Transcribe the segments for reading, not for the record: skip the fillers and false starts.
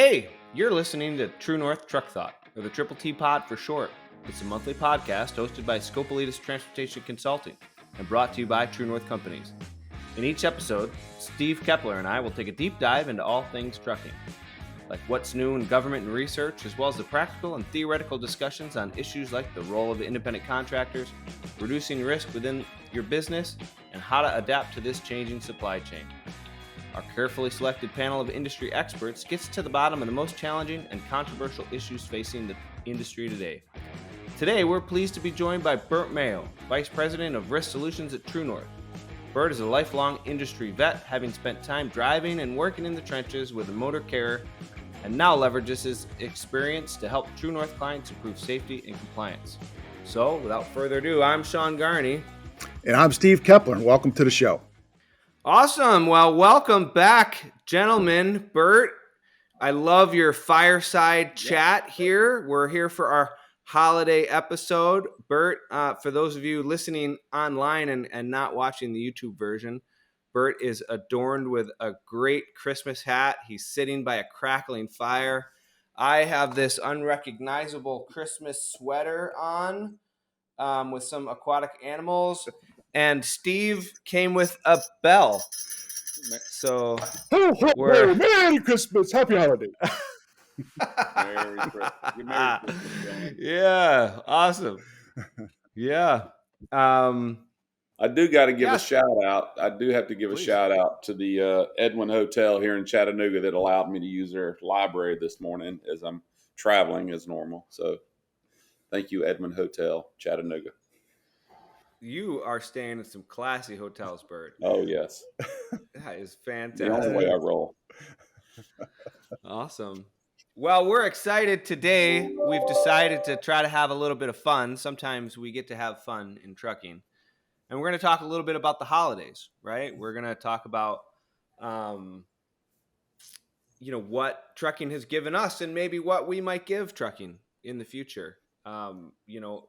Hey, you're listening to True North Truck Thought, or the Triple T Pod for short. It's a monthly podcast hosted by Scopelitis Transportation Consulting and brought to you by TrueNorth Companies. In each episode, Steve Keppler and I will take a deep dive into all things trucking, like what's new in government and research, as well as the practical and theoretical discussions on issues like the role of independent contractors, reducing risk within your business, and how to adapt to this changing supply chain. Our carefully selected panel of industry experts gets to the bottom of the most challenging and controversial issues facing the industry today. Today, we're pleased to be joined by Bert Mayo, Vice President of Risk Solutions at TrueNorth. Bert is a lifelong industry vet, having spent time driving and working in the trenches with a motor carrier, and now leverages his experience to help TrueNorth clients improve safety and compliance. So, without further ado, I'm Sean Garney. And I'm Steve Keppler, and welcome to the show. Awesome. Well, welcome back, gentlemen. Bert, I love your fireside chat here. We're here for our holiday episode. Bert, for those of you listening online and not watching the YouTube version, Bert is adorned with a great Christmas hat. He's sitting by a crackling fire. I have this unrecognizable Christmas sweater on with some aquatic animals. And Steve came with a bell. So Merry Christmas, happy holiday. Merry Christmas. Yeah, awesome. Yeah. I do got to give a shout out. I do have to give Please. a shout out to the Edwin Hotel here in Chattanooga that allowed me to use their library this morning as I'm traveling as normal. So thank you, Edwin Hotel, Chattanooga. You are staying in some classy hotels, Bert. Oh, yes. That is fantastic. The only way I roll. Awesome. Well, we're excited today. We've decided to try to have a little bit of fun. Sometimes we get to have fun in trucking. And we're going to talk a little bit about the holidays, right? We're going to talk about, what trucking has given us and maybe what we might give trucking in the future.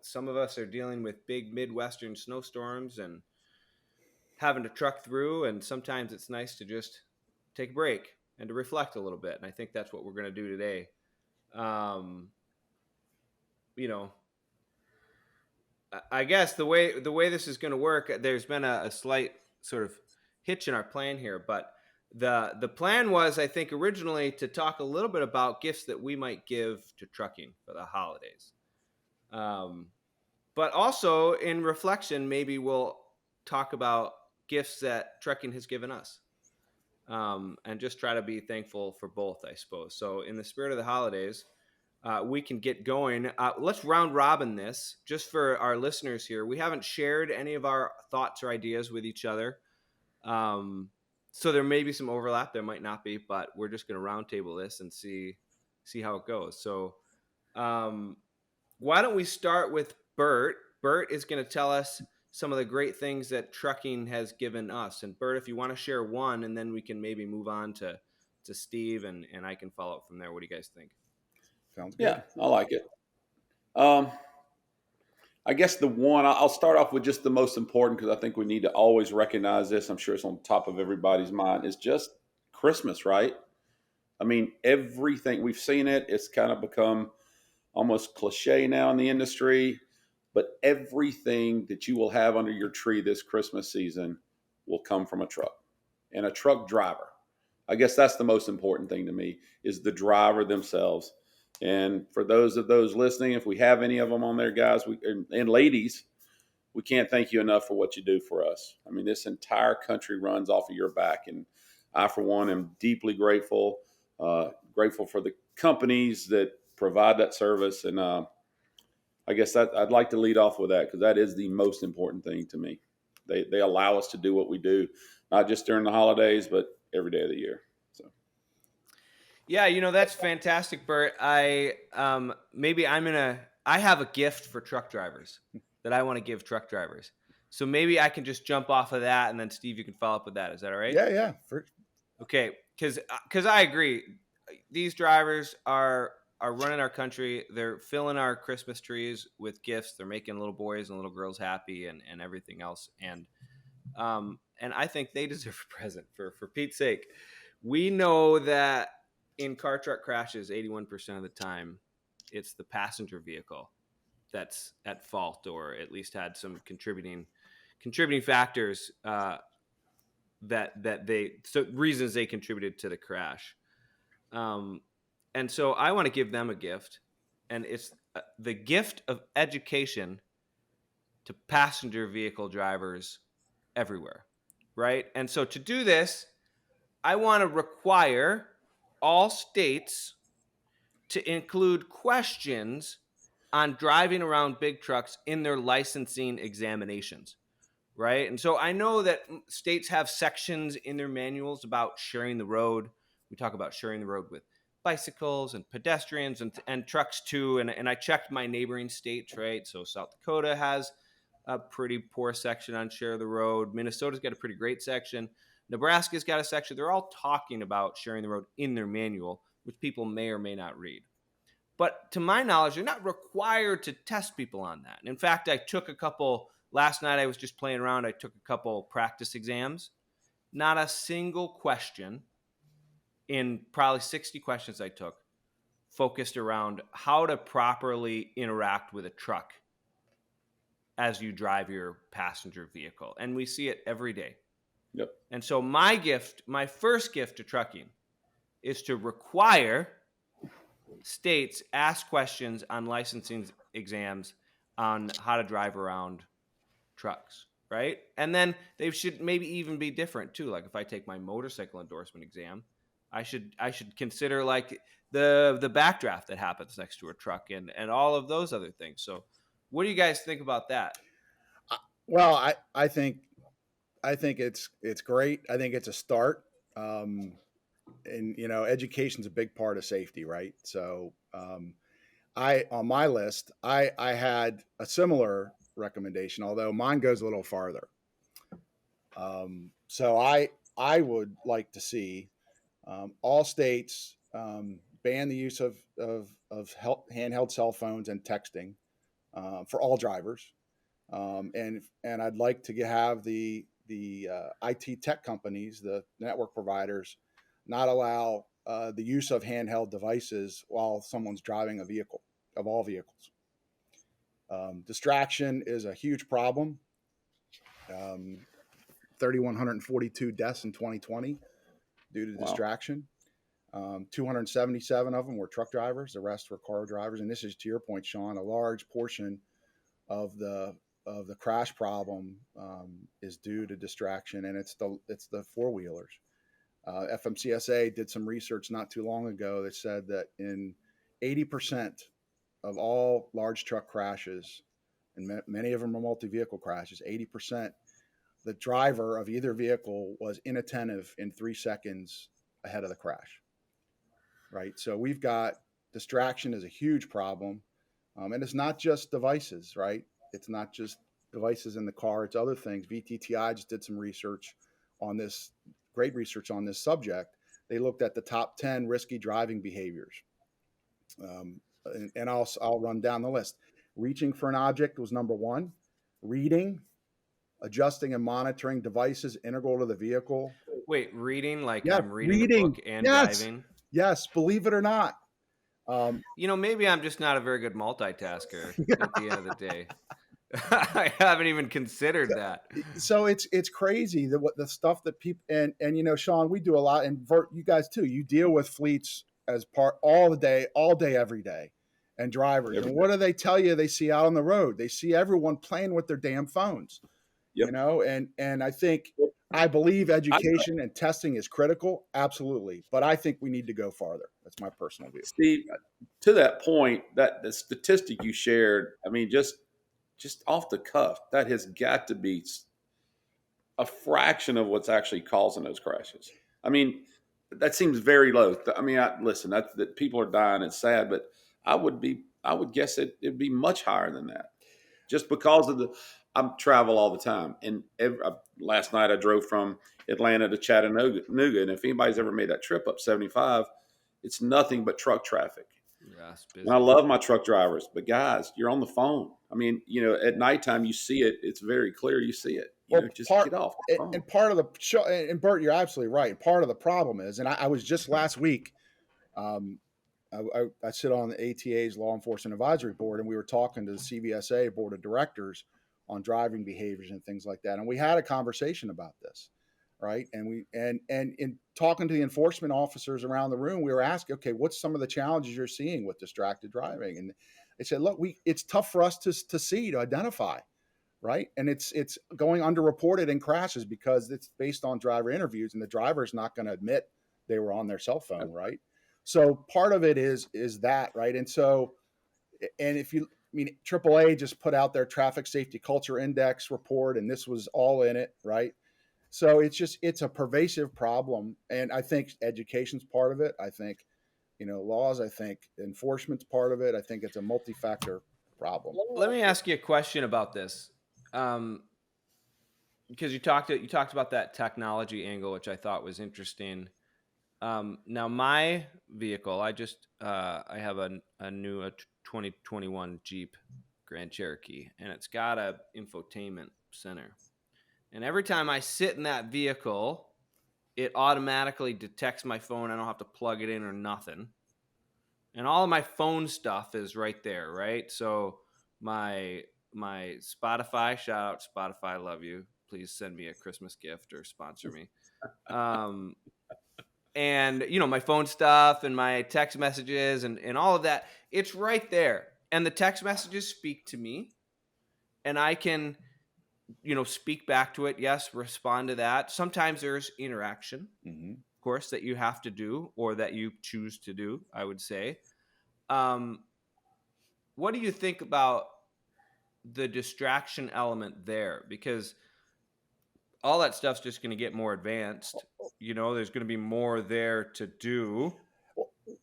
Some of us are dealing with big Midwestern snowstorms and having to truck through. And sometimes it's nice to just take a break and to reflect a little bit. And I think that's what we're going to do today. I guess the way this is going to work, there's been a slight sort of hitch in our plan here, but the plan was, I think, originally to talk a little bit about gifts that we might give to trucking for the holidays. But also in reflection, maybe we'll talk about gifts that trucking has given us. And just try to be thankful for both, I suppose. So in the spirit of the holidays, we can get going. Let's round robin this just for our listeners here. We haven't shared any of our thoughts or ideas with each other. So there may be some overlap. There might not be, but we're just going to roundtable this and see how it goes. So why don't we start with Bert? Bert is going to tell us some of the great things that trucking has given us. And Bert, if you want to share one, and then we can maybe move on to Steve and I can follow up from there. What do you guys think? Sounds good. Yeah, I like it. I guess the one, I'll start off with just the most important, because I think we need to always recognize this. I'm sure it's on top of everybody's mind, is just Christmas, right? I mean, everything, we've seen it. It's kind of become almost cliche now in the industry, but everything that you will have under your tree this Christmas season will come from a truck and a truck driver. I guess that's the most important thing to me, is the driver themselves. And for those listening, if we have any of them on there, guys, and ladies, we can't thank you enough for what you do for us. I mean, this entire country runs off of your back. And I, for one, am deeply grateful for the companies that provide that service. And I guess I'd like to lead off with that, because that is the most important thing to me. They allow us to do what we do, not just during the holidays, but every day of the year. So, yeah, that's fantastic, Bert. I have a gift for truck drivers that I want to give truck drivers. So maybe I can just jump off of that, and then Steve, you can follow up with that. Is that all right? Yeah. Okay, because I agree. These drivers are running our country. They're filling our Christmas trees with gifts. They're making little boys and little girls happy and everything else. And I think they deserve a present for Pete's sake. We know that in car truck crashes, 81% of the time, it's the passenger vehicle that's at fault, or at least had some contributing factors reasons they contributed to the crash. And so I want to give them a gift, and it's the gift of education to passenger vehicle drivers everywhere, right? And so to do this, I want to require all states to include questions on driving around big trucks in their licensing examinations, right? And so I know that states have sections in their manuals about sharing the road. We talk about sharing the road with bicycles and pedestrians and trucks too. And I checked my neighboring states, right? So South Dakota has a pretty poor section on share the road. Minnesota's got a pretty great section. Nebraska's got a section. They're all talking about sharing the road in their manual, which people may or may not read. But to my knowledge, you're not required to test people on that. And in fact, I took a couple, last night I was just playing around. I took a couple practice exams. Not a single question in probably 60 questions I took focused around how to properly interact with a truck as you drive your passenger vehicle. And we see it every day. Yep. And so my first gift to trucking is to require states ask questions on licensing exams on how to drive around trucks, right? And then they should maybe even be different too. Like if I take my motorcycle endorsement exam, I should consider like the backdraft that happens next to a truck and all of those other things. So what do you guys think about that? Well, I think it's great. I think it's a start. And education's a big part of safety, right? So on my list, I had a similar recommendation, although mine goes a little farther. So I would like to see all states ban the use of handheld cell phones and texting for all drivers, and I'd like to have the IT tech companies, the network providers, not allow the use of handheld devices while someone's driving a vehicle, of all vehicles. Distraction is a huge problem. 3,142 deaths in 2020 due to distraction. 277 of them were truck drivers. The rest were car drivers. And this is, to your point, Sean, a large portion of the crash problem is due to distraction, and it's the four-wheelers. FMCSA did some research not too long ago that said that in 80% of all large truck crashes, and many of them are multi-vehicle crashes, 80%, the driver of either vehicle was inattentive in 3 seconds ahead of the crash. Right? So we've got distraction is a huge problem. And it's not just devices, right? It's not just devices in the car. It's other things. VTTI just did some research on this, great research on this subject. They looked at the top 10 risky driving behaviors. And I'll run down the list. Reaching for an object was number 1. Reading, adjusting and monitoring devices integral to the vehicle. Wait, reading? Like yeah, I'm reading a book and driving? Yes, believe it or not. Maybe I'm just not a very good multitasker at the end of the day. I haven't even considered that. So it's crazy the stuff that people and Sean, we do a lot, and Bert, you guys too. You deal with fleets as part all day, every day, and drivers. And what do they tell you? They see out on the road. They see everyone playing with their damn phones. Yep. And I believe education and testing is critical, absolutely. But I think we need to go farther. That's my personal view. Steve, to that point, that the statistic you shared, I mean, just off the cuff, that has got to be a fraction of what's actually causing those crashes. I mean, that seems very low. I mean, listen, that people are dying. It's sad, but I would guess it'd be much higher than that, just because of I travel all the time, and last night I drove from Atlanta to Chattanooga, and if anybody's ever made that trip up 75, it's nothing but truck traffic. Yeah, and I love my truck drivers, but guys, you're on the phone. I mean, at nighttime you see it; it's very clear. You see it. Just get off the phone. And part of the show, and Bert, you're absolutely right. Part of the problem is, and I was just last week I sit on the ATA's Law Enforcement Advisory Board, and we were talking to the CVSA Board of Directors on driving behaviors and things like that. And we had a conversation about this, right? And in talking to the enforcement officers around the room, we were asking, okay, what's some of the challenges you're seeing with distracted driving? And they said, look, it's tough for us to identify, right? And it's going underreported in crashes because it's based on driver interviews, and the driver's not going to admit they were on their cell phone, right? So part of it is that, right? And so, and if you, I mean, AAA just put out their traffic safety culture index report, and this was all in it, right? So it's a pervasive problem. And I think education's part of it. I think, laws, I think enforcement's part of it. I think it's a multi-factor problem. Let me ask you a question about this. Because you talked about that technology angle, which I thought was interesting. Now my vehicle, I have a new 2021 Jeep Grand Cherokee, and it's got a infotainment center. And every time I sit in that vehicle, it automatically detects my phone. I don't have to plug it in or nothing. And all of my phone stuff is right there, right? So my Spotify, shout out Spotify, love you. Please send me a Christmas gift or sponsor me. And my phone stuff and my text messages and all of that, it's right there. And the text messages speak to me, and I can speak back to it. Yes, respond to that. Sometimes there's interaction, of course, that you have to do or that you choose to do, I would say. What do you think about the distraction element there? Because all that stuff's just going to get more advanced. There's going to be more there to do.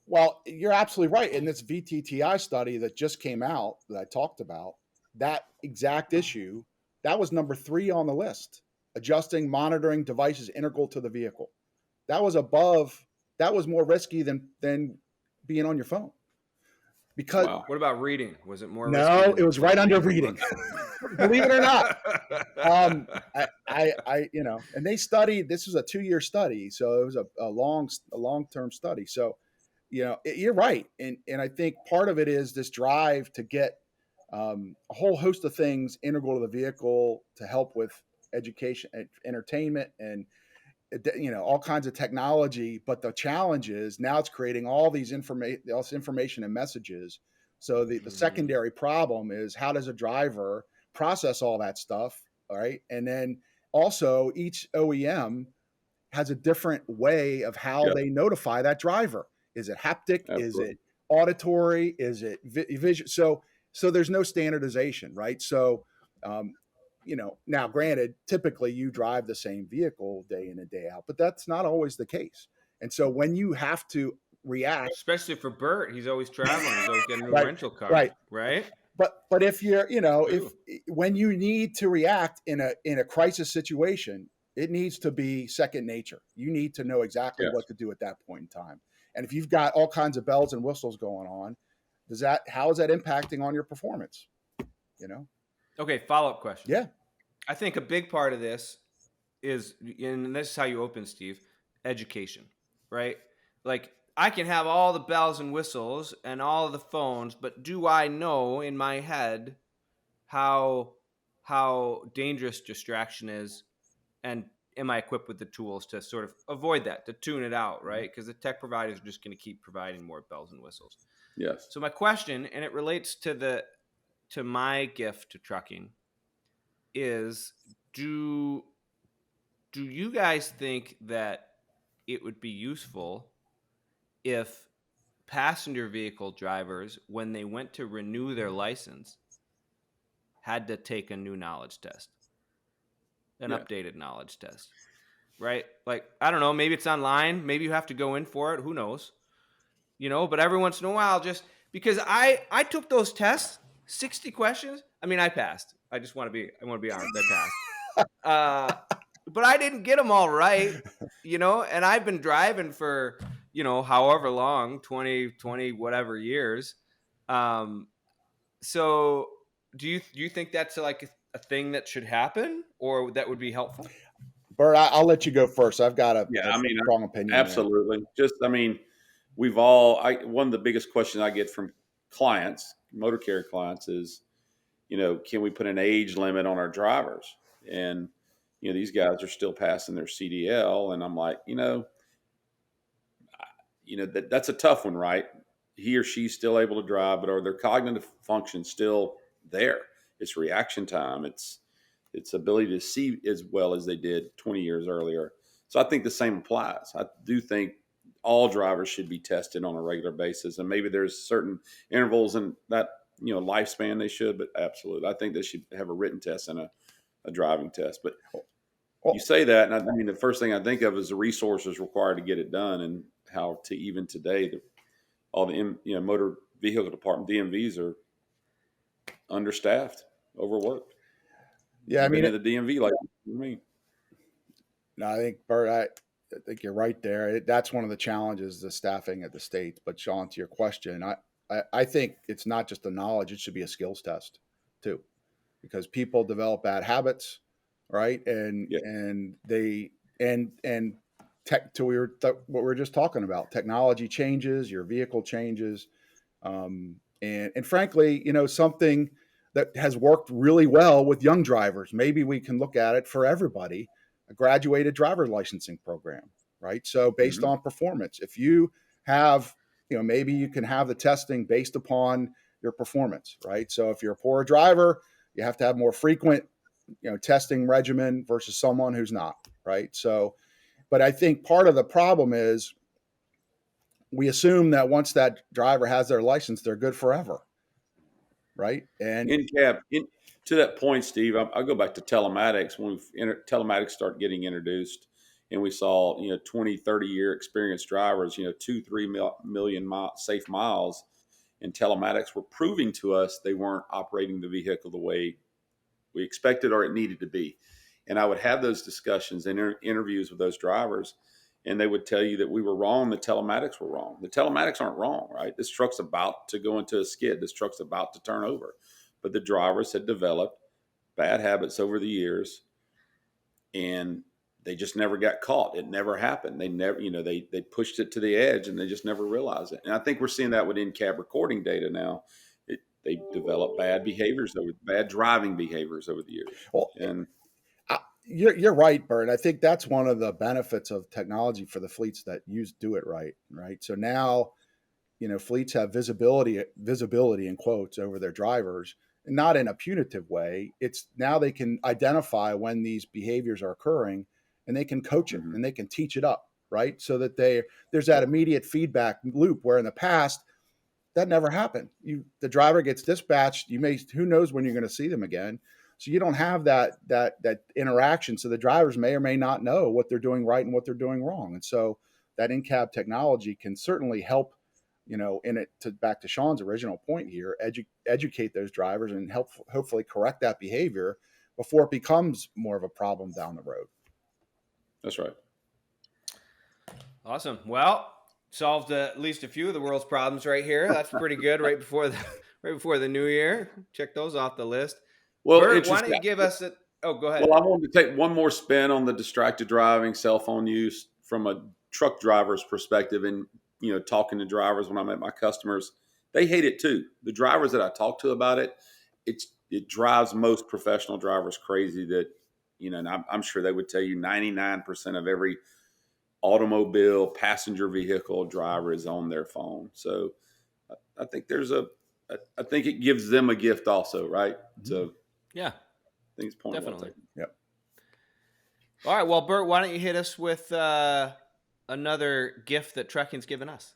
Well, you're absolutely right. In this VTTI study that just came out that I talked about, that exact issue, that was number 3 on the list. Adjusting monitoring devices integral to the vehicle. That was more risky than being on your phone. Because What about reading? Was it more risky? No, it was right under reading. Believe it or not. And they studied, this was a 2-year study. So it was a long-term study. So, you're right. And I think part of it is this drive to get a whole host of things integral to the vehicle to help with education, entertainment, and all kinds of technology. But the challenge is now it's creating all this information and messages. So the secondary problem is, how does a driver process all that stuff? All right. And then also each OEM has a different way of how they notify that driver. Is it haptic? Absolutely. Is it auditory? Is it vision? So there's no standardization, right? So, now granted, typically you drive the same vehicle day in and day out, but that's not always the case. And so when you have to react, especially for Bert, he's always traveling, he's always getting a new rental car, right? But if you're, when you need to react in a crisis situation, it needs to be second nature. You need to know exactly what to do at that point in time. And if you've got all kinds of bells and whistles going on, how is that impacting on your performance? Okay, follow-up question. Yeah. I think a big part of this is, and this is how you open, Steve, education, right? Like, I can have all the bells and whistles and all of the phones, but do I know in my head how dangerous distraction is, and am I equipped with the tools to sort of avoid that, to tune it out, right? Because the tech providers are just going to keep providing more bells and whistles. Yes. So my question, and it relates to my gift to trucking, is do you guys think that it would be useful if passenger vehicle drivers, when they went to renew their license, had to take a new knowledge test, an updated knowledge test, right? Like, I don't know, maybe it's online, maybe you have to go in for it, who knows, but every once in a while, just because I took those tests, 60 questions. I mean, I passed. I want to be honest, I passed. But I didn't get them all right, and I've been driving for, however long, 20 whatever years. So do you think that's like a thing that should happen, or that would be helpful? Bert, I'll let you go first. I've got a strong opinion. Absolutely. one of the biggest questions I get from clients, motor carrier clients, is, can we put an age limit on our drivers? And, these guys are still passing their CDL. And I'm like, that's a tough one, right? He or she's still able to drive, but are their cognitive functions still there? It's reaction time. It's ability to see as well as they did 20 years earlier. So I think the same applies. I do think all drivers should be tested on a regular basis, and maybe there's certain intervals in that lifespan they should, but absolutely, I think they should have a written test and a driving test. But you say that, and I mean, the first thing I think of is the resources required to get it done, and how to even today, all the motor vehicle department DMVs are understaffed, overworked. Yeah, You've been in the DMV like me. No, I think, Bert, I think you're right there. That's one of the challenges, the staffing at the state. But Sean, to your question, I think it's not just a knowledge; it should be a skills test too, because people develop bad habits, right? And Yeah. and they and tech to what we were just talking about. Technology changes, your vehicle changes, and frankly, something that has worked really well with young drivers. Maybe we can look at it for everybody, a graduated driver licensing program, right? So based on performance, if you have, maybe you can have the testing based upon your performance, right? So if you're a poor driver, you have to have more frequent, testing regimen versus someone who's not, right? So, but I think part of the problem is we assume that once that driver has their license, they're good forever, right? And To that point, Steve, I'll go back to telematics. When telematics start getting introduced, and we saw 20, 30-year experienced drivers, 2-3 million safe miles, and telematics were proving to us they weren't operating the vehicle the way we expected or it needed to be. And I would have those discussions and interviews with those drivers, and they would tell you that we were wrong. The telematics were wrong. The telematics aren't wrong, right? This truck's about to go into a skid. This truck's about to turn over. But the drivers had developed bad habits over the years, and they just never got caught. It never happened. They never, they pushed it to the edge, and they just never realized it. And I think we're seeing that with in-cab recording data now. They develop bad driving behaviors over the years. Well, And you're right, Bert. I think that's one of the benefits of technology for the fleets that do it right. So now, fleets have visibility in quotes over their drivers, and not in a punitive way. It's now they can identify when these behaviors are occurring, and they can coach it and they can teach it up, right? So that there's that immediate feedback loop where in the past that never happened. The driver gets dispatched. Who knows when you're going to see them again. So you don't have that interaction. So the drivers may or may not know what they're doing right and what they're doing wrong. And so that in-cab technology can certainly help, back to Sean's original point here, educate those drivers and help hopefully correct that behavior before it becomes more of a problem down the road. That's right. Awesome. Well, solved at least a few of the world's problems right here. That's pretty good. Right before the new year, check those off the list. Well, Bert, why don't you give us go ahead. Well, I wanted to take one more spin on the distracted driving, cell phone use from a truck driver's perspective, and talking to drivers when I met my customers, they hate it too. The drivers that I talk to about it, it drives most professional drivers crazy. That and I'm sure they would tell you 99% of every automobile passenger vehicle driver is on their phone. So I think I think it gives them a gift also, right? So yeah, I think it's point definitely. Yep. All right. Well, Bert, why don't you hit us with another gift that trucking's given us?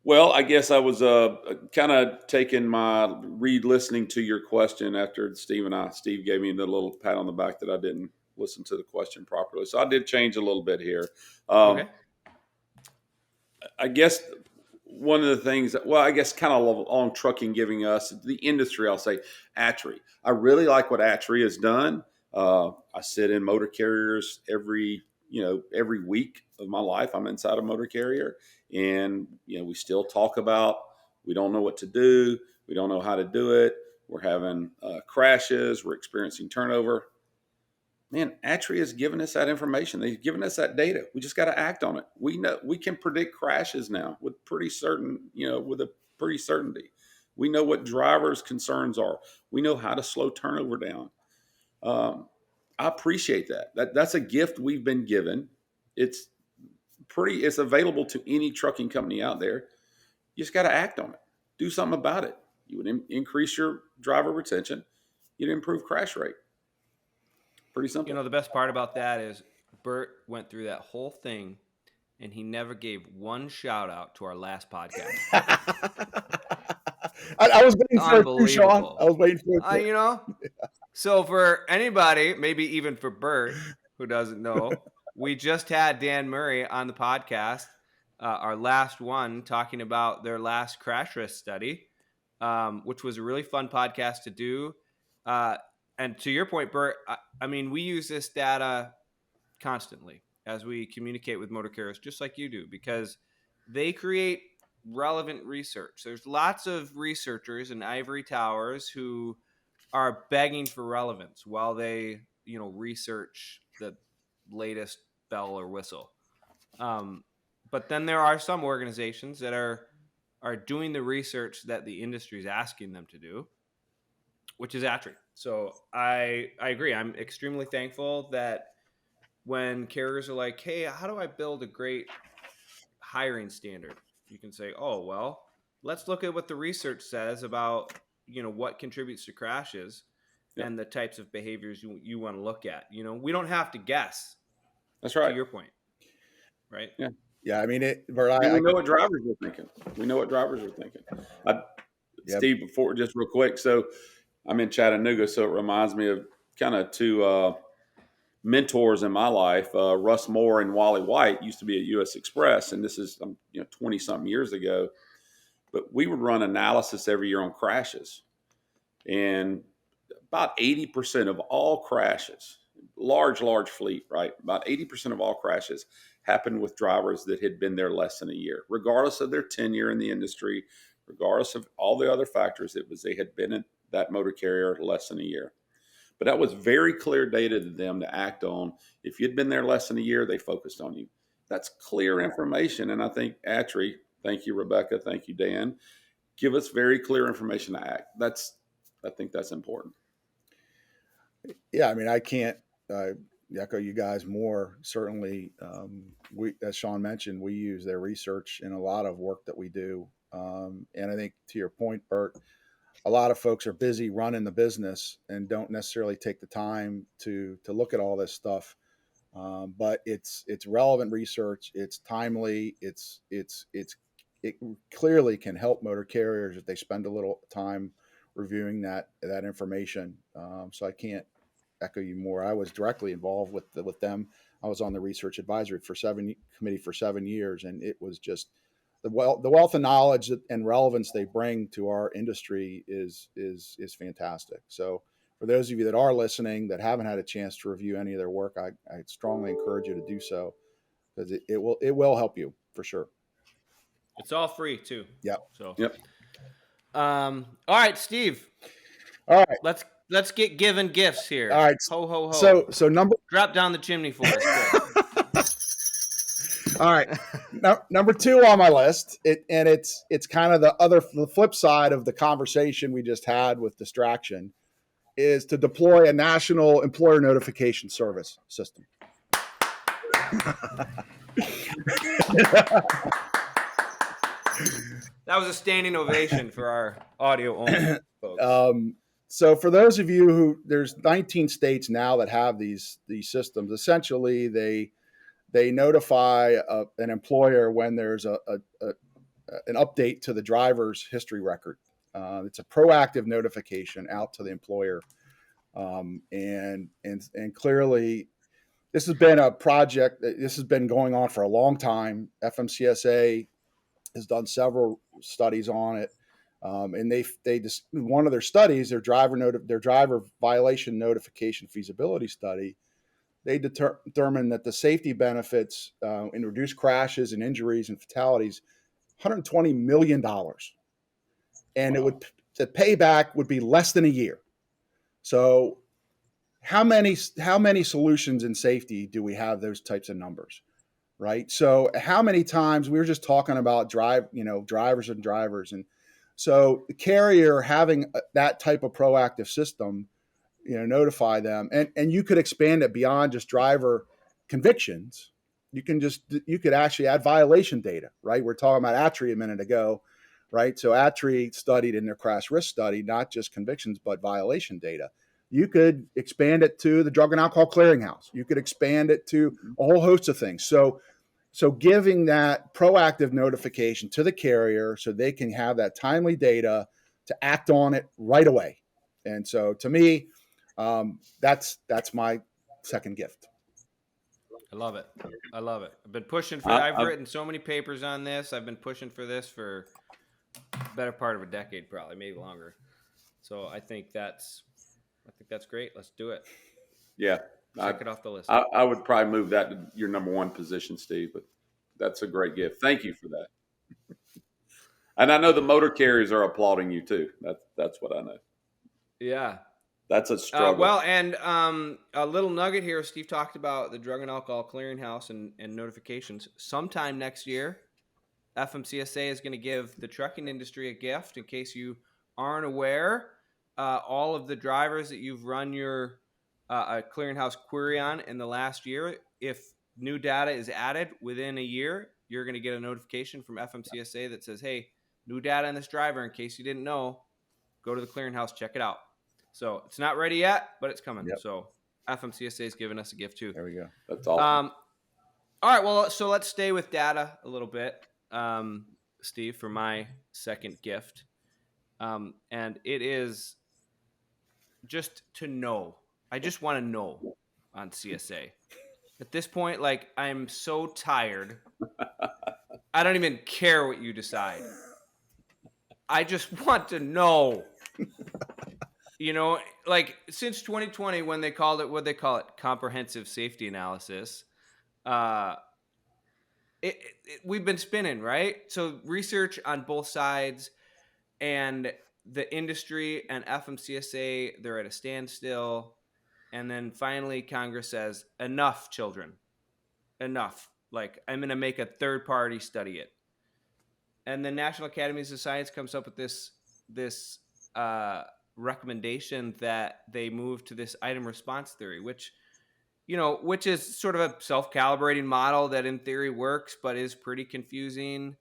Well, I guess I was kind of taking my listening to your question after Steve gave me the little pat on the back that I didn't listen to the question properly. So I did change a little bit here. Okay. I guess one of the things, I guess kind of along trucking giving us, the industry, I'll say, ATRI. I really like what ATRI has done. I sit in motor carriers every week of my life. I'm inside a motor carrier, and we still talk about, we don't know what to do. We don't know how to do it. We're having crashes. We're experiencing turnover. man, Atria has given us that information. They've given us that data. We just got to act on it. We know we can predict crashes now with a pretty certainty. We know what drivers' concerns are. We know how to slow turnover down. I appreciate that. That's a gift we've been given. It's it's available to any trucking company out there. You just got to act on it. Do something about it. You would increase your driver retention. You'd improve crash rate. Pretty simple. The best part about that is Bert went through that whole thing and he never gave one shout out to our last podcast. I was waiting for it too, Sean. Unbelievable. I was waiting for it. So for anybody, maybe even for Bert, who doesn't know, we just had Dan Murray on the podcast, our last one, talking about their last crash risk study, which was a really fun podcast to do. And to your point, Bert, I mean, we use this data constantly as we communicate with motor carriers, just like you do, because they create relevant research. There's lots of researchers in ivory towers who are begging for relevance while they, research the latest bell or whistle. But then there are some organizations that are doing the research that the industry is asking them to do, which is Atria. So I agree. I'm extremely thankful that when carriers are like, hey, how do I build a great hiring standard? You can say, oh, well, let's look at what the research says about, what contributes to crashes and the types of behaviors you want to look at. We don't have to guess. That's right. To your point. Right? Yeah. Yeah, I mean, Bert, we know what drivers are thinking. Steve, before, just real quick. So I'm in Chattanooga, so it reminds me of kind of two mentors in my life. Russ Moore and Wally White used to be at U.S. Express, and this is 20-something years ago. But we would run analysis every year on crashes. And about 80% of all crashes, large fleet, right? About 80% of all crashes happened with drivers that had been there less than a year, regardless of their tenure in the industry, regardless of all the other factors. It was they had been in that motor carrier less than a year. But that was very clear data to them to act on. If you'd been there less than a year, they focused on you. That's clear information. And I think Atria, thank you, Rebecca, thank you, Dan, give us very clear information to act. I think that's important. Yeah, I mean, I can't echo you guys more. Certainly, we, as Sean mentioned, we use their research in a lot of work that we do. And I think to your point, Bert, a lot of folks are busy running the business and don't necessarily take the time to look at all this stuff. But it's relevant research. It's timely. It clearly can help motor carriers if they spend a little time reviewing that information. So I can't echo you more. I was directly involved with them. I was on the research advisory committee for 7 years, and it was just the wealth of knowledge and relevance they bring to our industry is fantastic. So for those of you that are listening that haven't had a chance to review any of their work, I strongly encourage you to do so, because it will help you for sure. It's all free too. Yep. So yep. All right, Steve. All right. Let's get given gifts here. All right. Ho ho ho. So drop down the chimney for us. All right. Number 2 on my list, it's kind of the flip side of the conversation we just had with distraction, is to deploy a national employer notification service system. That was a standing ovation for our audio only folks. So for those of you there's 19 states now that have these systems. Essentially, they notify an employer when there's an update to the driver's history record. It's a proactive notification out to the employer, and clearly, this has been a project. This has been going on for a long time. FMCSA has done several studies on it, and they just, one of their studies, their driver violation notification feasibility study, they determined that the safety benefits in reduced crashes and injuries and fatalities, $120 million, and the payback would be less than a year. So how many solutions in safety do we have those types of numbers, right? So how many times we were just talking about drivers and drivers, and so the carrier having that type of proactive system, notify them, and you could expand it beyond just driver convictions. You could actually add violation data, right? We're talking about ATRI a minute ago, right? So ATRI studied in their crash risk study not just convictions but violation data. You could expand it to the Drug and Alcohol Clearinghouse. You could expand it to a whole host of things. So giving that proactive notification to the carrier so they can have that timely data to act on it right away. And so to me, that's my second gift. I love it. I love it. I've been pushing for. I- I've I've- written so many papers on this. I've been pushing for this for a better part of a decade, probably, maybe longer. So I think that's great. Let's do it. Yeah. Check it off the list. I would probably move that to your number one position, Steve, but that's a great gift. Thank you for that. And I know the motor carriers are applauding you too. That's what I know. Yeah. That's a struggle. Well, and a little nugget here. Steve talked about the Drug and Alcohol Clearinghouse and notifications. Sometime next year, FMCSA is going to give the trucking industry a gift. In case you aren't aware, all of the drivers that you've run your clearinghouse query on in the last year, if new data is added within a year, you're going to get a notification from FMCSA that says, hey, new data on this driver. In case you didn't know, go to the clearinghouse, check it out. So it's not ready yet, but it's coming. Yep. So FMCSA is giving us a gift too. There we go. That's awesome. All right. Well, so let's stay with data a little bit, Steve, for my second gift. And it is just to know. I just want to know on CSA. At this point, like, I'm so tired. I don't even care what you decide. I just want to know. Like since 2020, when they called it, what they call it, comprehensive safety analysis, we've been spinning, right? So research on both sides, and the industry and FMCSA, they're at a standstill. And then finally, Congress says, enough, children, enough. Like, I'm going to make a third party study it. And the National Academies of Science comes up with this recommendation that they move to this item response theory, which is sort of a self-calibrating model that in theory works, but is pretty confusing.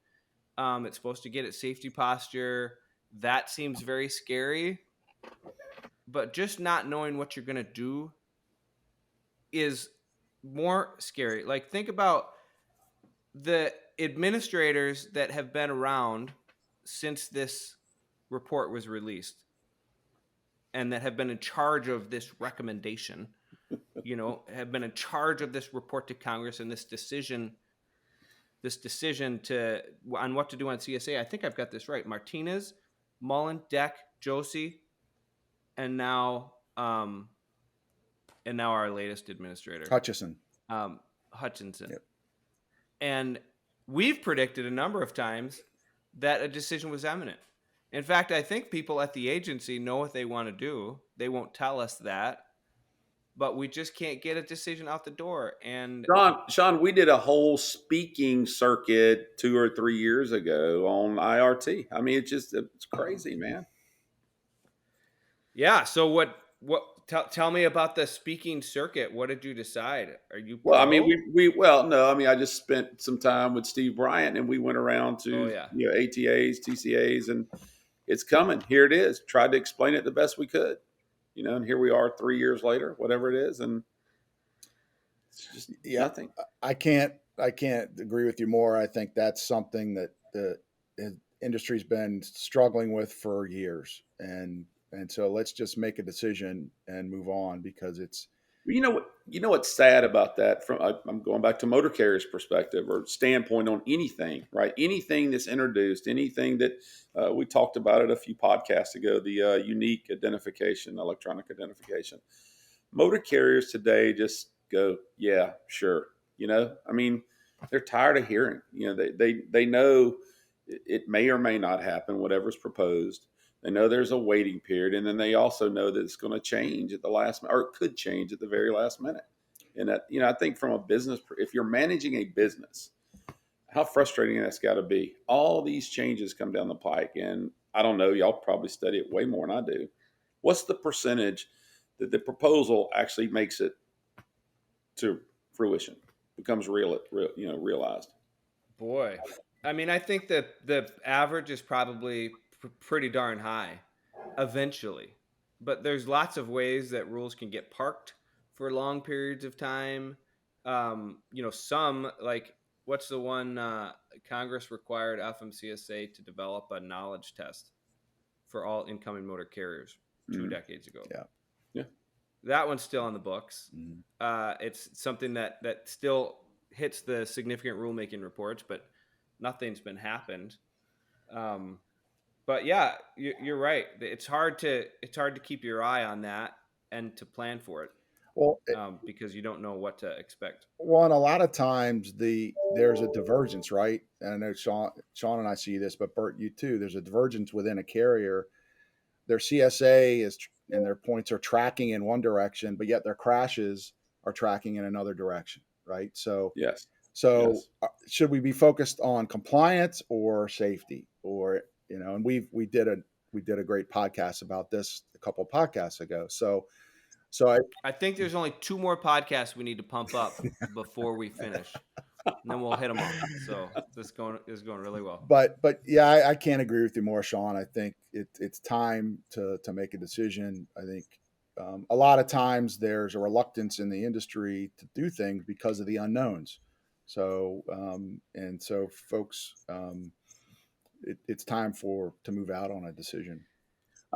It's supposed to get at safety posture. That seems very scary, but just not knowing what you're going to do is more scary. Like, think about the administrators that have been around since this report was released and that have been in charge of this recommendation, have been in charge of this report to Congress and this decision on what to do on CSA. I think I've got this right. Martinez, Mullen, Deck, Josie, and now our latest administrator, Hutchison. Hutchinson. Yep. And we've predicted a number of times that a decision was imminent. In fact, I think people at the agency know what they want to do. They won't tell us that, but we just can't get a decision out the door. And Sean, we did a whole speaking circuit 2 or 3 years ago on IRT. I mean, it's crazy, man. Yeah. So what? Tell me about the speaking circuit. What did you decide? Are you pro? Well, I mean, no. I mean, I just spent some time with Steve Bryant, and we went around to ATAs, TCAs, and it's coming. Here it is. Tried to explain it the best we could, and here we are 3 years later, whatever it is, and it's just nothing. I can't agree with you more. I think that's something that the industry's been struggling with for years, and so let's just make a decision and move on, because it's. You know what's sad about that? I'm going back to motor carriers' perspective or standpoint on anything, right? Anything that's introduced, anything that we talked about it a few podcasts ago, the unique identification, electronic identification. Motor carriers today just go, yeah, sure. I mean, they're tired of hearing. They know it may or may not happen, whatever's proposed. They know there's a waiting period, and then they also know that it's going to change at the last, or it could change at the very last minute. And that, I think from a business, if you're managing a business, how frustrating that's got to be. All these changes come down the pike, and I don't know, y'all probably study it way more than I do. What's the percentage that the proposal actually makes it to fruition, becomes realized? Boy, I mean, I think that the average is probably pretty darn high eventually, but there's lots of ways that rules can get parked for long periods of time. Some like what's the one Congress required FMCSA to develop a knowledge test for all incoming motor carriers 2 decades ago. Yeah. Yeah. That one's still on the books. Mhm. It's something that still hits the significant rulemaking reports, but nothing's been happened. But yeah, you're right. It's hard to keep your eye on that and to plan for it Well, because you don't know what to expect. Well, and a lot of times there's a divergence, right? And I know Sean and I see this, but Bert, you too. There's a divergence within a carrier. Their CSA is and their points are tracking in one direction, but yet their crashes are tracking in another direction, right? So, Yes. Should we be focused on compliance or safety, or And we did a great podcast about this a couple of podcasts ago. So I think there's only 2 more podcasts we need to pump up before we finish, and then we'll hit them all. So this is going really well. But yeah, I can't agree with you more, Sean. I think it's time to make a decision. I think a lot of times there's a reluctance in the industry to do things because of the unknowns. So folks, it's time to move out on a decision.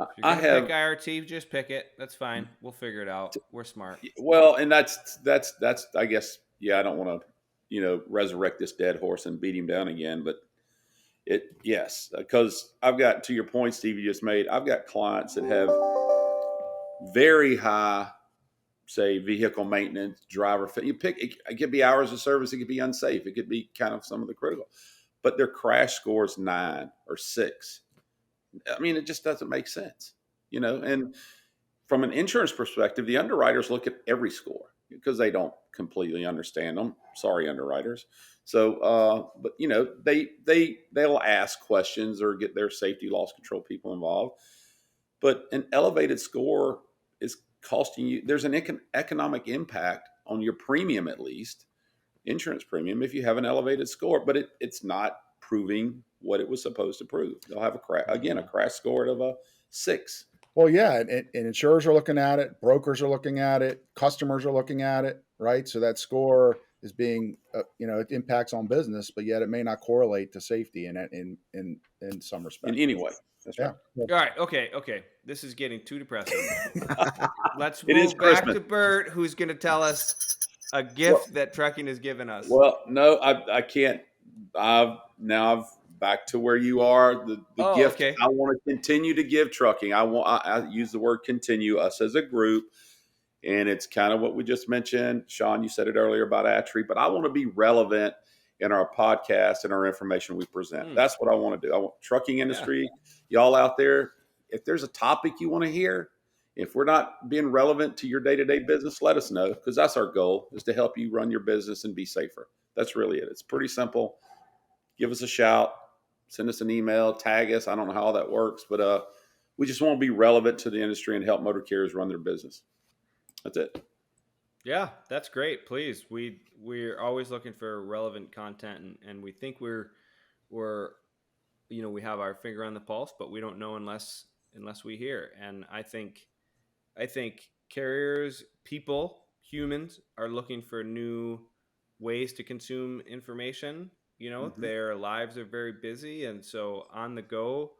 If you're gonna pick IRT, just pick it. That's fine. We'll figure it out. We're smart. Well, and that's I guess, I don't want to resurrect this dead horse and beat him down again, but yes, because I've got, to your point, Steve, you just made, I've got clients that have very high, say, vehicle maintenance, driver fit. You pick it could be hours of service, it could be unsafe, it could be kind of some of the critical, but their crash score is 9 or 6. I mean, it just doesn't make sense, and from an insurance perspective, the underwriters look at every score because they don't completely understand them. Sorry, underwriters. So, but they'll ask questions or get their safety loss control people involved. But an elevated score is costing you. There's an economic impact on your premium, at least insurance premium, if you have an elevated score. But it's not proving what it was supposed to prove. They'll have a crash score of a 6. Well, yeah, and insurers are looking at it, brokers are looking at it, customers are looking at it, right? So that score is being, it impacts on business, but yet it may not correlate to safety in some respect. In any way, that's right. All right, okay. This is getting too depressing. Let's It is move back Christmas. to Bert, who's going to tell us a gift that trucking has given us. Well, no, I can't. I've back to where you are. The gift okay. I want to continue to give trucking. I use the word continue, us as a group, and it's kind of what we just mentioned. Sean, you said it earlier about Attree, but I want to be relevant in our podcast and our information we present. That's what I want to do. I want trucking industry, y'all out there. If there's a topic you want to hear, if we're not being relevant to your day-to-day business, let us know, because that's our goal, is to help you run your business and be safer. That's really it. It's pretty simple. Give us a shout. Send us an email, tag us. I don't know how all that works, but we just want to be relevant to the industry and help motor carriers run their business. That's it. Yeah, that's great. Please, we're always looking for relevant content, and we think we're we have our finger on the pulse, but we don't know unless we hear. And I think carriers, humans are looking for new ways to consume information. Their lives are very busy, and so on the go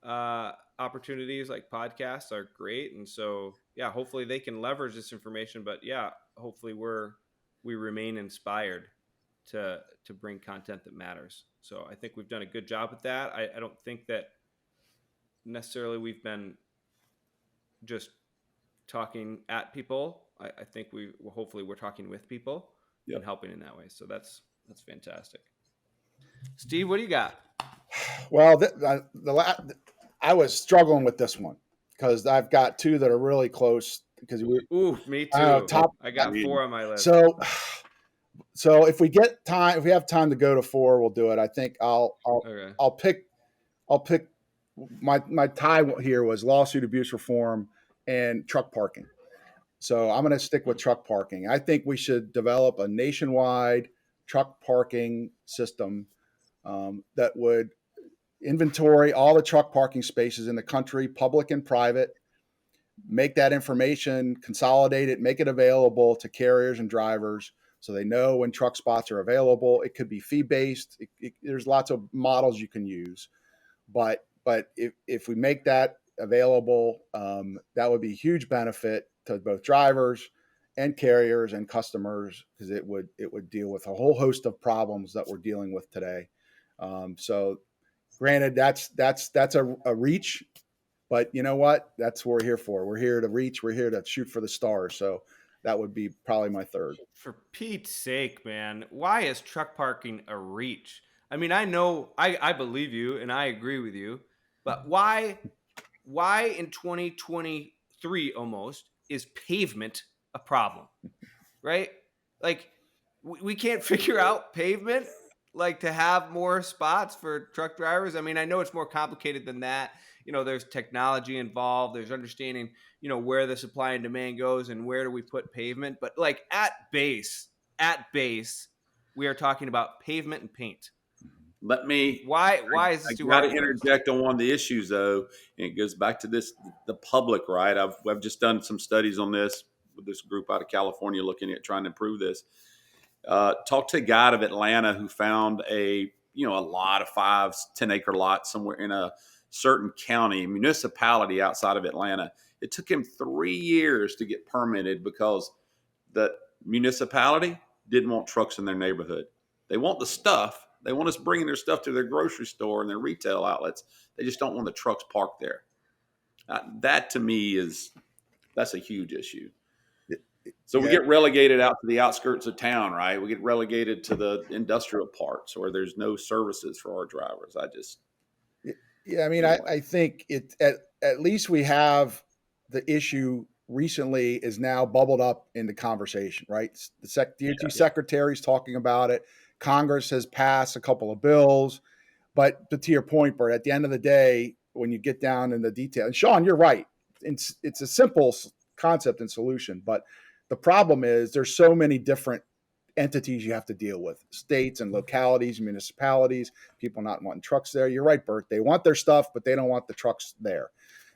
opportunities like podcasts are great. And so hopefully they can leverage this information, but hopefully we remain inspired to bring content that matters. So I think we've done a good job with that. I don't think that necessarily we've been just talking at people. I think hopefully we're talking with people and helping in that way. So that's fantastic. Steve, what do you got? Well, I was struggling with this one because I've got two that are really close because Ooh, me I too. top. I got Yeah. 4 on my list. So if we get time, if we have time to go to 4, we'll do it. I think Okay. I'll pick my tie here was lawsuit, abuse reform, and truck parking. So I'm going to stick with truck parking. I think we should develop a nationwide truck parking system that would inventory all the truck parking spaces in the country, public and private, make that information, consolidate it, make it available to carriers and drivers so they know when truck spots are available. It could be fee based. There's lots of models you can use, but if we make that available, that would be a huge benefit to both drivers and carriers and customers because it would deal with a whole host of problems that we're dealing with today. So, granted, that's a reach, but you know what? That's what we're here for. We're here to reach. We're here to shoot for the stars. So that would be probably my third. For Pete's sake, man, why is truck parking a reach? I mean, I know I believe you and I agree with you, but why in 2023 almost is pavement a problem? Right? Like we can't figure out pavement like to have more spots for truck drivers. I mean, I know it's more complicated than that. There's technology involved, there's understanding, where the supply and demand goes and where do we put pavement, but like at base, we are talking about pavement and paint. Let me. Why is I this too got to hard for us? interject on one of the issues, though, and it goes back to the public, right? I've just done some studies on this with this group out of California looking at trying to improve this. Talked to a guy out of Atlanta who found a lot of 5-10 acre lots somewhere in a certain county municipality outside of Atlanta. It took him 3 years to get permitted because the municipality didn't want trucks in their neighborhood. They want the stuff. They want us bringing their stuff to their grocery store and their retail outlets. They just don't want the trucks parked there. That to me that's a huge issue. So we get relegated out to the outskirts of town, right? We get relegated to the industrial parts where there's no services for our drivers. Yeah, I mean, Anyway. I think it at least we have the issue recently is now bubbled up into conversation, right? The DOT secretary's talking about it. Congress has passed a couple of bills, but to your point, Bert, at the end of the day, when you get down in the detail, and Sean, you're right. It's a simple concept and solution, but the problem is there's so many different entities you have to deal with, states and localities, municipalities, people not wanting trucks there. You're right, Bert. They want their stuff, but they don't want the trucks there.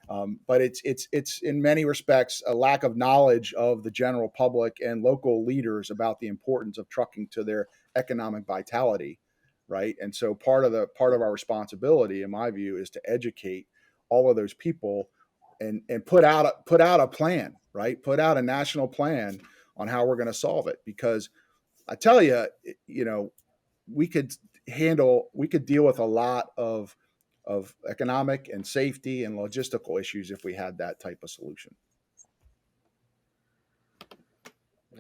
But it's in many respects a lack of knowledge of the general public and local leaders about the importance of trucking to their economic vitality, right? And so part of our responsibility, in my view, is to educate all of those people and put out a plan, right? Put out a national plan on how we're going to solve it, because I tell you, we could deal with a lot of economic and safety and logistical issues if we had that type of solution.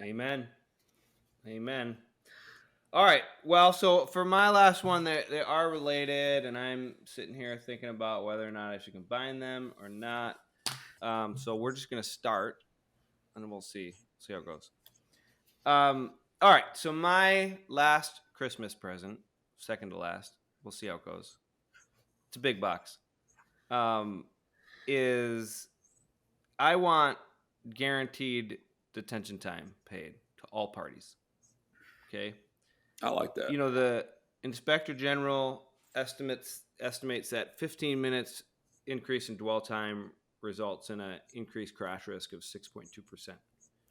Amen. All right. Well, so for my last one, they are related, and I'm sitting here thinking about whether or not I should combine them or not. So we're just gonna start, and we'll see how it goes. All right. So my last Christmas present, second to last, we'll see how it goes. It's a big box. Is I want guaranteed detention time paid to all parties. Okay. I like that. The Inspector General estimates that 15 minutes increase in dwell time results in an increased crash risk of 6.2%.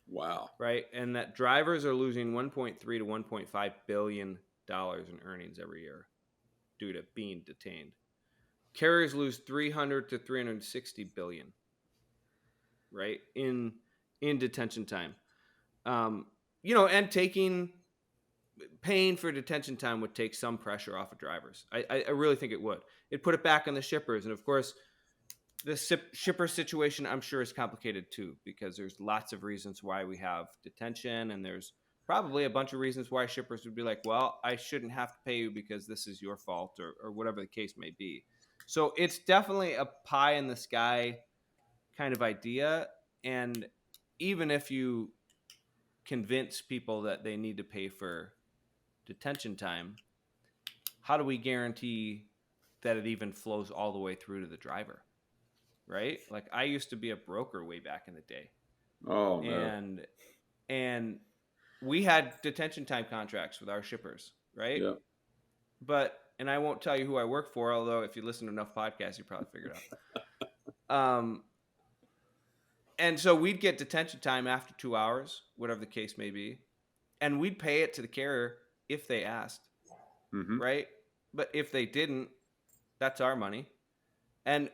Wow. Right? And that drivers are losing $1.3 to $1.5 billion in earnings every year due to being detained. Carriers lose 300 to 360 billion, right, in detention time. And paying for detention time would take some pressure off of drivers. I really think it would. It'd put it back on the shippers. And of course, the shipper situation, I'm sure, is complicated too, because there's lots of reasons why we have detention, and there's probably a bunch of reasons why shippers would be like, well, I shouldn't have to pay you because this is your fault, or whatever the case may be. So it's definitely a pie in the sky kind of idea. And even if you convince people that they need to pay for detention time, how do we guarantee that it even flows all the way through to the driver? Right? Like I used to be a broker way back in the day. Oh no. And we had detention time contracts with our shippers, right? Yeah. And I won't tell you who I work for, although if you listen to enough podcasts, you probably figured out. And so we'd get detention time after 2 hours, whatever the case may be, and we'd pay it to the carrier if they asked, Mm-hmm. right? But if they didn't, that's our money. And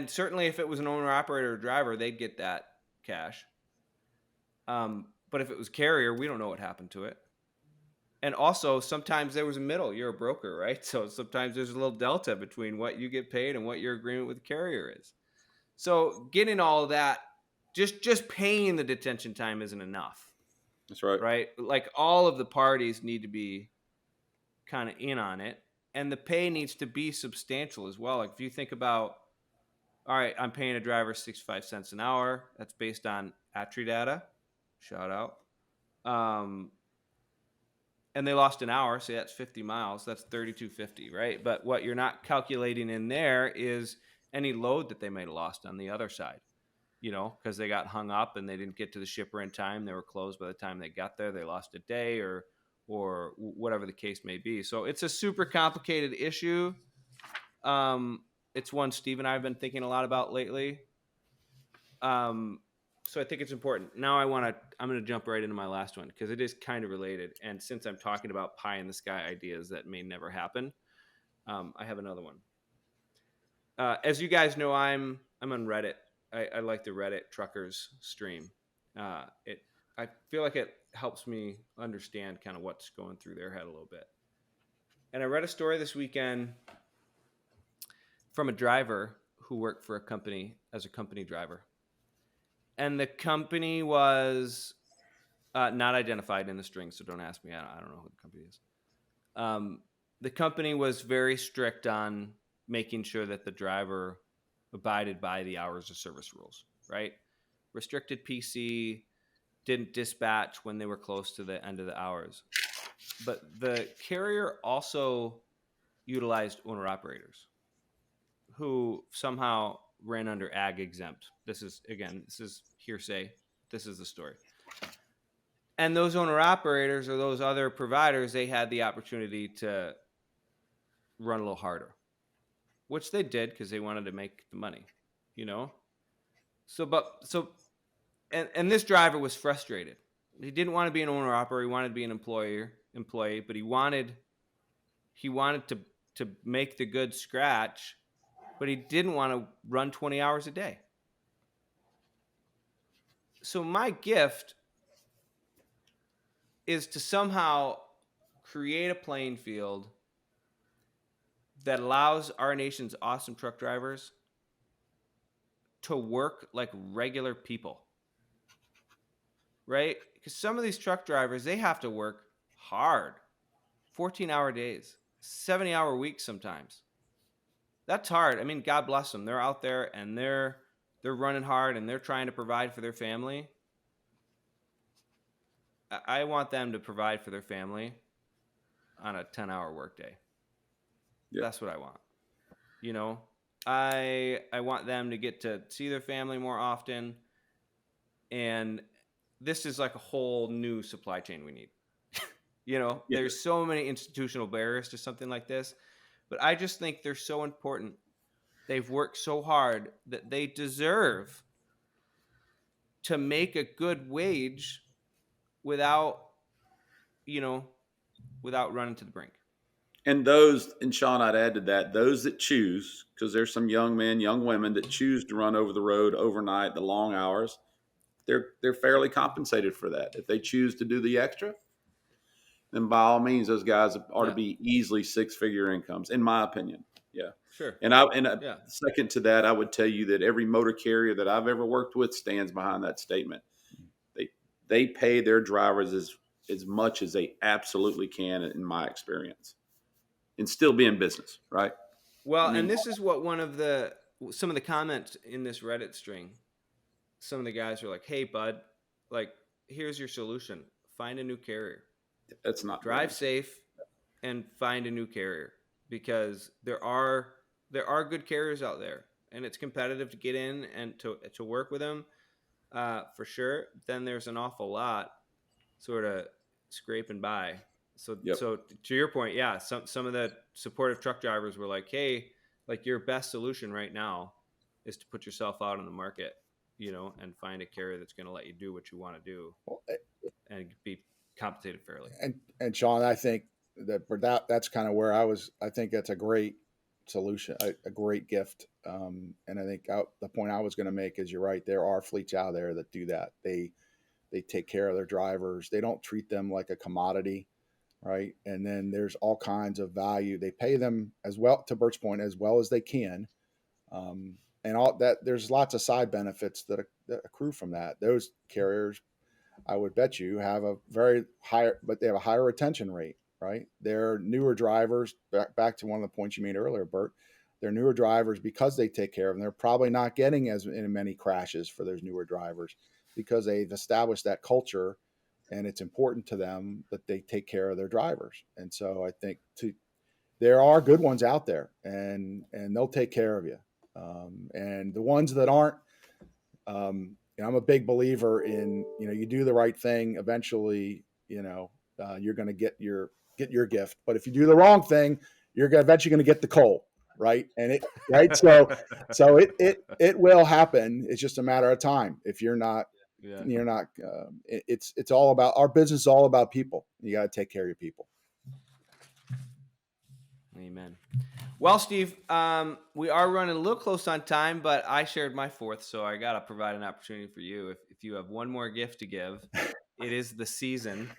certainly if it was an owner operator or driver, they'd get that cash. But if it was carrier, we don't know what happened to it. And also sometimes there was a middle. You're a broker, right? So sometimes there's a little delta between what you get paid and what your agreement with the carrier is. So getting all of that, just paying the detention time isn't enough. That's right. Right? Like all of the parties need to be kind of in on it. And the pay needs to be substantial as well. Like if you think about, all right, I'm paying a driver 65 cents an hour. That's based on Atri data. Shout out. And they lost an hour, so that's 50 miles. That's $32.50, right? But what you're not calculating in there is any load that they might have lost on the other side, because they got hung up and they didn't get to the shipper in time. They were closed by the time they got there. They lost a day or whatever the case may be. So it's a super complicated issue. It's one Steve and I have been thinking a lot about lately. So I think it's important. Now I'm going to jump right into my last one because it is kind of related. And since I'm talking about pie in the sky ideas that may never happen, I have another one. As you guys know, I'm on Reddit. I like the Reddit truckers stream. I feel like it helps me understand kind of what's going through their head a little bit. And I read a story this weekend from a driver who worked for a company as a company driver. And the company was not identified in the string, so don't ask me. I don't know who the company is. The company was very strict on making sure that the driver abided by the hours of service rules, right? Restricted PC, didn't dispatch when they were close to the end of the hours. But the carrier also utilized owner-operators who somehow ran under ag exempt. This is hearsay. This is the story. And those owner-operators or those other providers, they had the opportunity to run a little harder, which they did because they wanted to make the money, And this driver was frustrated. He didn't want to be an owner operator. He wanted to be an employee, but he wanted to make the good scratch, but he didn't want to run 20 hours a day. So my gift is to somehow create a playing field that allows our nation's awesome truck drivers to work like regular people. Right? Because some of these truck drivers, they have to work hard. 14-hour days, 70-hour weeks sometimes. That's hard. I mean, God bless them. They're out there and they're running hard and they're trying to provide for their family. I want them to provide for their family on a 10-hour workday. Yep. That's what I want. I want them to get to see their family more often. And this is like a whole new supply chain we need. Yeah. There's so many institutional barriers to something like this, but I just think they're so important. They've worked so hard that they deserve to make a good wage without running to the brink. And Sean, I'd add to that, those that choose, because there's some young men, young women that choose to run over the road overnight, the long hours, they're fairly compensated for that. If they choose to do the extra, then by all means, those guys ought to be easily 6-figure incomes, in my opinion. Yeah, sure. And second to that, I would tell you that every motor carrier that I've ever worked with stands behind that statement. They pay their drivers as much as they absolutely can, in my experience, and still be in business, right? Well, I mean, and this is what some of the comments in this Reddit string, some of the guys are like, "Hey, bud, like, here's your solution: find a new carrier, that's not the drive answer. safe, and find a new carrier because there are good carriers out there, and it's competitive to get in and to work with them, for sure. Then there's an awful lot sort of scraping by. So Yep. so to your point, yeah, some of the supportive truck drivers were like, "Hey, like your best solution right now is to put yourself out on the market, and find a carrier that's going to let you do what you want to do Well, and be compensated fairly." and Sean, I think that's kind of where I think that's a great solution, a great gift. And I think the point I was going to make is you're right. There are fleets out there that do that. They take care of their drivers. They don't treat them like a commodity, right? And then there's all kinds of value. They pay them as well, to Bert's point, as well as they can. And all that, there's lots of side benefits that accrue from that. Those carriers, I would bet you, have a very higher, but they have a higher retention rate, right? They're newer drivers. Back to one of the points you made earlier, Bert. They're newer drivers because they take care of them. They're probably not getting as many crashes for those newer drivers because they've established that culture, and it's important to them that they take care of their drivers. And so I think there are good ones out there, and they'll take care of you. And the ones that aren't, I'm a big believer in, you do the right thing. Eventually, you're going to get your gift. But if you do the wrong thing, you're eventually going to get the coal, right? And right. So it will happen. It's just a matter of time. If you're not, Yeah. it's all about, our business is all about people. You got to take care of your people. Amen. Well, Steve, we are running a little close on time, but I shared my fourth, so I got to provide an opportunity for you. If you have one more gift to give, it is the season.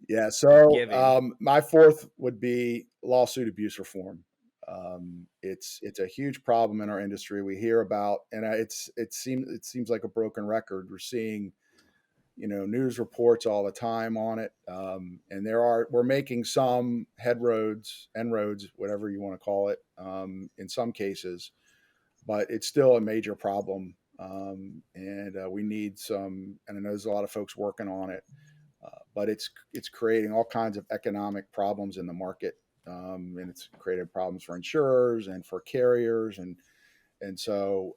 Yeah. So Giving. my fourth would be lawsuit abuse reform. It's a huge problem in our industry. We hear about, and it seems like a broken record. We're seeing, news reports all the time on it. And we're making some inroads, whatever you want to call it, in some cases, but it's still a major problem. And we need some, and I know there's a lot of folks working on it, but it's creating all kinds of economic problems in the market. And it's created problems for insurers and for carriers. And so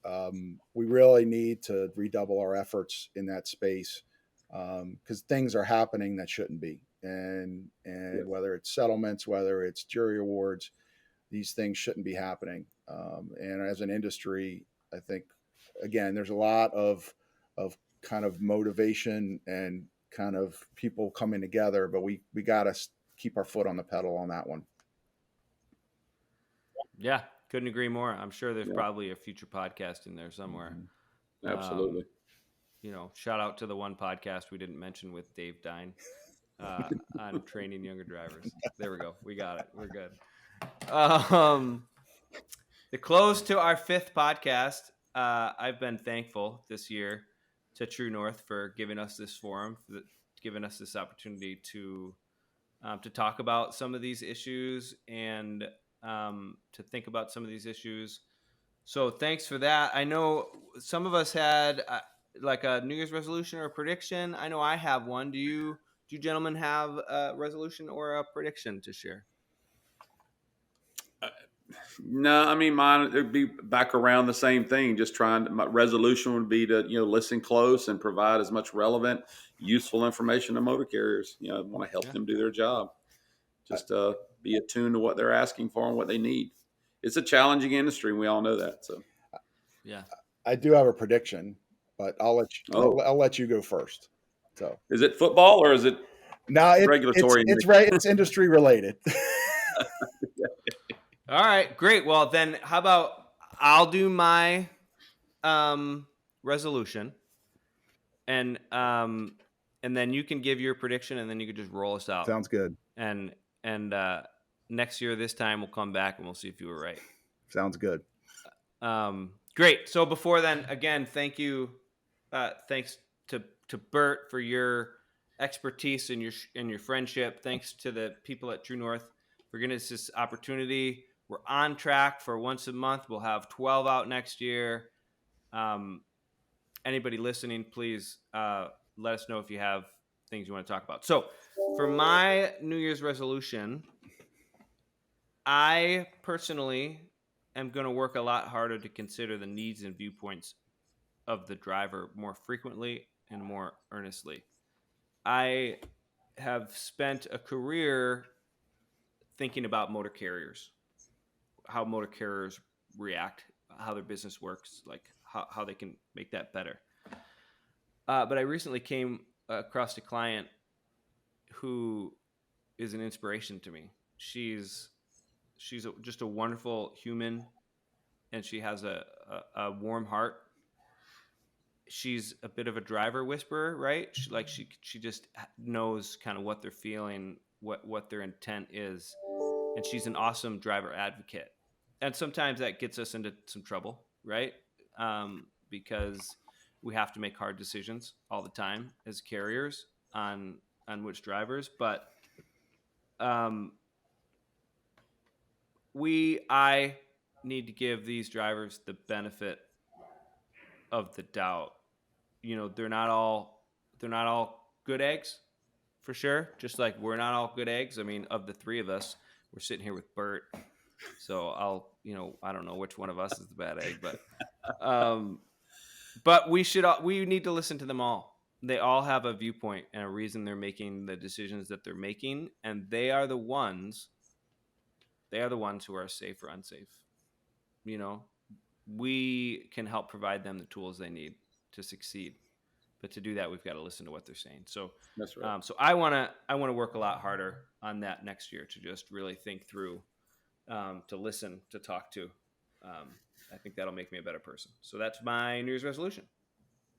we really need to redouble our efforts in that space, because things are happening that shouldn't be. And whether it's settlements, whether it's jury awards, these things shouldn't be happening. And as an industry, I think, again, there's a lot of kind of motivation and kind of people coming together, but we got to keep our foot on the pedal on that one. Yeah, couldn't agree more. I'm sure there's Yeah. probably a future podcast in there somewhere. Absolutely. Shout out to the one podcast we didn't mention with Dave Dine on training younger drivers. There we go. We got it. We're good. The close to our fifth podcast. I've been thankful this year to True North for giving us this forum, giving us this opportunity to talk about some of these issues and to think about some of these issues. So thanks for that. I know some of us had like a New Year's resolution or a prediction. I know I have one. Do you gentlemen have a resolution or a prediction to share? No, I mean, mine would be back around the same thing. Just my resolution would be to, listen close and provide as much relevant, useful information to motor carriers. I want to help them do their job. Just be attuned to what they're asking for and what they need. It's a challenging industry. And we all know that. So, yeah, I do have a prediction, but I'll let you go first. So, is it football or is it regulatory? It's industry related. All right, great. Well, then how about I'll do my resolution, and then you can give your prediction, and then you can just roll us out. Sounds good. And next year this time we'll come back and we'll see if you were right. Sounds good. Great. So before then, again, thank you. Thanks to Bert for your expertise and your friendship. Thanks to the people at True North for giving us this opportunity. we're on track for once a month. We'll have 12 out next year. Anybody listening, please let us know if you have things you want to talk about. So for my New Year's resolution, I personally am going to work a lot harder to consider the needs and viewpoints of the driver more frequently and more earnestly. I have spent a career thinking about motor carriers, how motor carriers react, how their business works, like how they can make that better. But I recently came across a client who is an inspiration to me. She's just a wonderful human, and she has a warm heart. She's a bit of a driver whisperer, right? She just knows kind of what they're feeling, what their intent is, and she's an awesome driver advocate. And sometimes that gets us into some trouble, right? Because we have to make hard decisions all the time as carriers on which drivers, but I need to give these drivers the benefit of the doubt. You know, they're not all good eggs, for sure. Just like we're not all good eggs. I mean, of the three of us, we're sitting here with Bert. So I don't know which one of us is the bad egg, but we need to listen to them all. They all have a viewpoint and a reason they're making the decisions that they're making, and they are the ones who are safe or unsafe. You know, we can help provide them the tools they need to succeed. But to do that, we've got to listen to what they're saying. So That's right. So I want to work a lot harder on that next year to just really think through, to listen, to talk to. I think that'll make me a better person. So that's my New Year's resolution.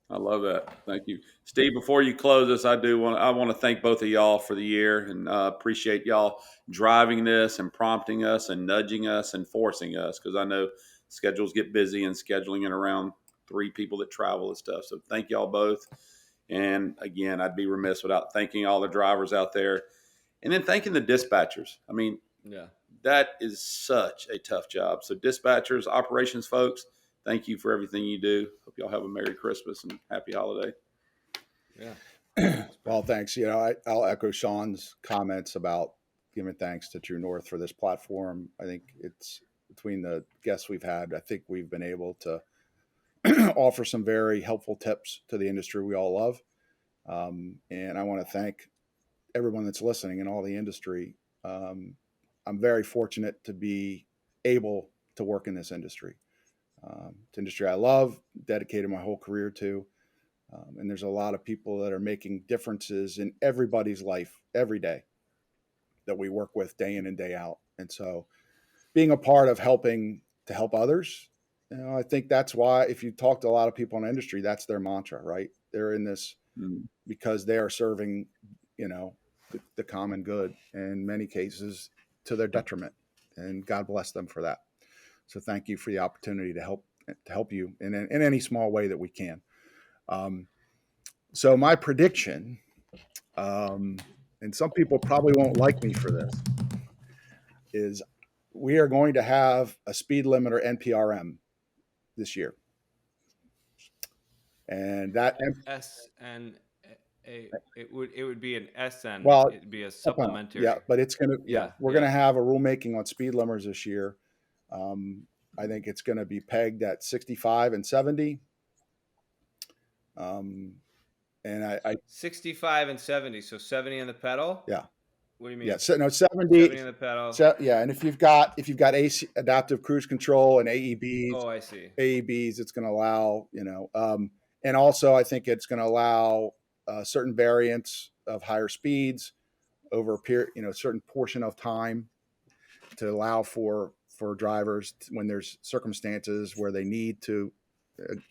I love that. Thank you, Steve. Before you close us, I want to thank both of y'all for the year, and appreciate y'all driving this and prompting us and nudging us and forcing us, because I know schedules get busy and scheduling it around 3 people that travel and stuff. So thank y'all both. And again, I'd be remiss without thanking all the drivers out there, and then thanking the dispatchers. I mean, Yeah, that is such a tough job. So dispatchers, operations folks, thank you for everything you do. Hope y'all have a Merry Christmas and Happy Holiday. Yeah. Well, thanks. I'll echo Sean's comments about giving thanks to TrueNorth for this platform. I think it's between the guests we've had, I think we've been able to offer some very helpful tips to the industry we all love. And I want to thank everyone that's listening in all the industry. I'm very fortunate to be able to work in this industry. It's an industry I love, dedicated my whole career to. And there's a lot of people that are making differences in everybody's life every day that we work with day in and day out. And so being a part of helping to help others, I think that's why, if you talk to a lot of people in the industry, that's their mantra, right? They're in this because they are serving, the common good, in many cases to their detriment. And God bless them for that. So thank you for the opportunity to help you in any small way that we can. So my prediction, and some people probably won't like me for this, is we are going to have a speed limiter NPRM this year. And that SN, it would be an SN. Well, it'd be a supplementary. Yeah, but it's going to, we're going to have a rulemaking on speed limiters this year. I think it's going to be pegged at 65 and 70. And I 65 and 70. So 70 on the pedal. Yeah. What do you mean? Yeah, so 70 on the pedal. And if you've got AC, adaptive cruise control, and AEBs. Oh, I see. AEBs, it's going to allow, and also I think it's going to allow certain variants of higher speeds over a period, certain portion of time, to allow for drivers when there's circumstances where they need to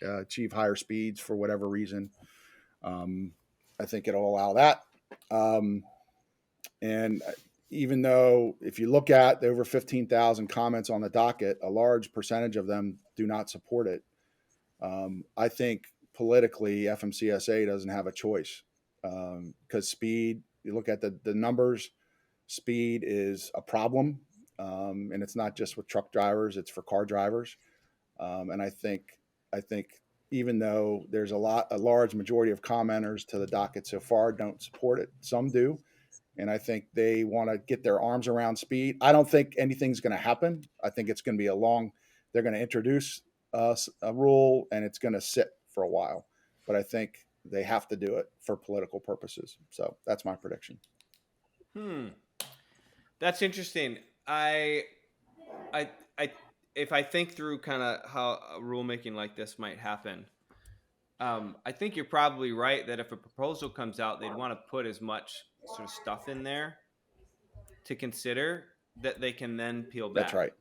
achieve higher speeds for whatever reason. I think it'll allow that. And even though if you look at the over 15,000 comments on the docket, a large percentage of them do not support it. I think politically FMCSA doesn't have a choice, because speed, you look at the numbers, speed is a problem and it's not just with truck drivers; it's for car drivers. And I think even though there's a large majority of commenters to the docket so far don't support it, some do, and I think they want to get their arms around speed. I don't think anything's going to happen. I think it's going to be they're going to introduce a rule, and it's going to sit for a while. But I think they have to do it for political purposes. So that's my prediction. That's interesting. If I think through kind of how a rulemaking like this might happen, I think you're probably right that if a proposal comes out, they'd want to put as much sort of stuff in there to consider that they can then peel back. That's right.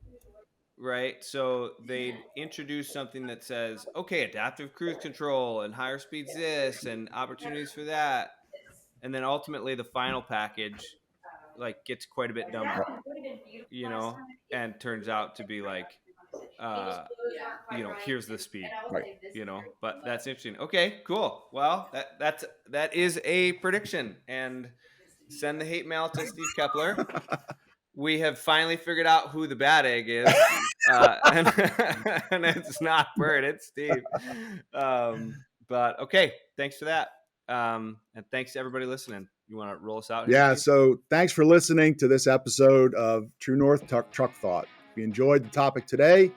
Right. So they introduce something that says, okay, adaptive cruise control and higher speeds this and opportunities for that. And then ultimately the final package like gets quite a bit dumber, and turns out to be like, here's the speed, right. But that's interesting. Okay, cool. Well, that is a prediction, and send the hate mail to Steve Keppler. We have finally figured out who the bad egg is, and it's not Bert, it's Steve. But okay, thanks for that, and thanks to everybody listening. You want to roll us out here, Yeah, Steve? so thanks for listening to this episode of True North Truck Thought. If you enjoyed the topic today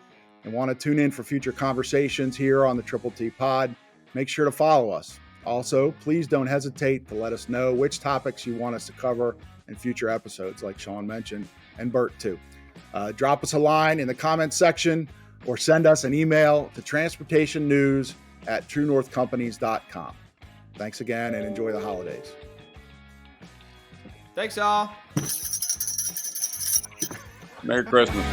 and want to tune in for future conversations here on the Triple T Pod, make sure to follow us. Also, please don't hesitate to let us know which topics you want us to cover in future episodes, like Sean mentioned, and Bert too. Drop us a line in the comments section or send us an email to transportationnews@TrueNorthCompanies.com. Thanks again and enjoy the holidays. Thanks all. Merry Christmas.